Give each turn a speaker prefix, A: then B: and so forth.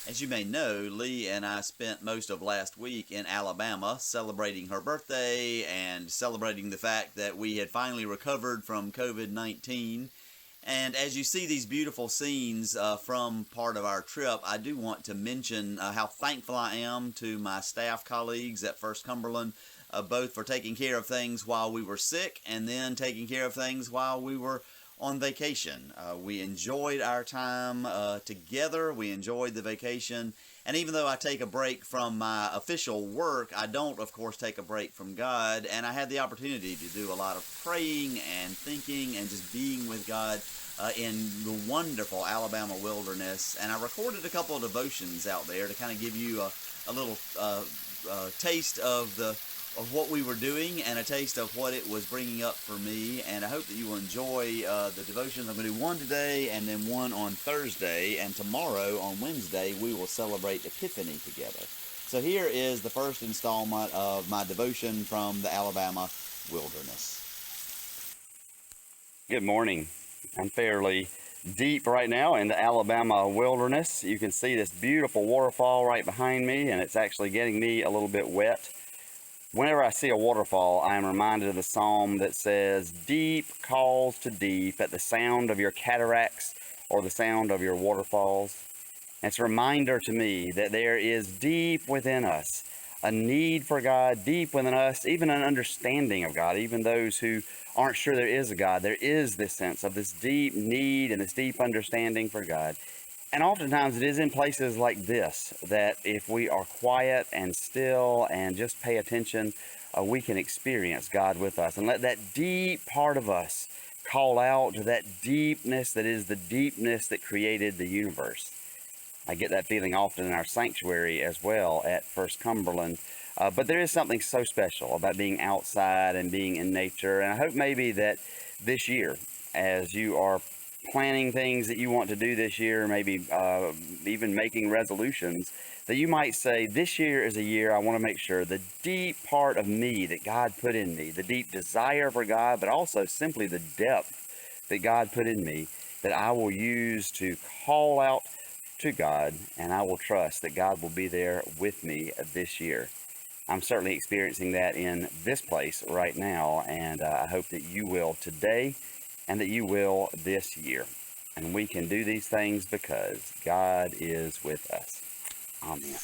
A: As you may know, Lee and I spent most of last week in Alabama celebrating her birthday and celebrating the fact that we had finally recovered from COVID-19. And as you see these beautiful scenes from part of our trip, I do want to mention how thankful I am to my staff colleagues at First Cumberland, both for taking care of things while we were sick and then taking care of things while we were on vacation. We enjoyed our time together. We enjoyed the vacation. And even though I take a break from my official work, I don't, of course, take a break from God. And I had the opportunity to do a lot of praying and thinking and just being with God in the wonderful Alabama wilderness. And I recorded a couple of devotions out there to kind of give you a little taste of what we were doing and a taste of what it was bringing up for me. And I hope that you will enjoy the devotions. I'm going to do one today and then one on Thursday, and tomorrow on Wednesday we will celebrate Epiphany together. So here is the first installment of my devotion from the Alabama wilderness.
B: Good morning. I'm fairly deep right now in the Alabama wilderness. You can see this beautiful waterfall right behind me, and it's actually getting me a little bit wet. Whenever I see a waterfall, I am reminded of the psalm that says, "Deep calls to deep at the sound of your cataracts or the sound of your waterfalls." And it's a reminder to me that there is deep within us a need for God, deep within us, even an understanding of God. Even those who aren't sure there is a God, there is this sense of this deep need and this deep understanding for God. And oftentimes it is in places like this that if we are quiet and still and just pay attention, we can experience God with us and let that deep part of us call out to that deepness that is the deepness that created the universe. I get that feeling often in our sanctuary as well at First Cumberland. But there is something so special about being outside and being in nature. And I hope maybe that this year, as you are planning things that you want to do this year, maybe even making resolutions, that you might say, this year is a year I want to make sure the deep part of me that God put in me, the deep desire for God, but also simply the depth that God put in me, that I will use to call out to God, and I will trust that God will be there with me this year. I'm certainly experiencing that in this place right now, and I hope that you will today and that you will this year. And we can do these things because God is with us. Amen.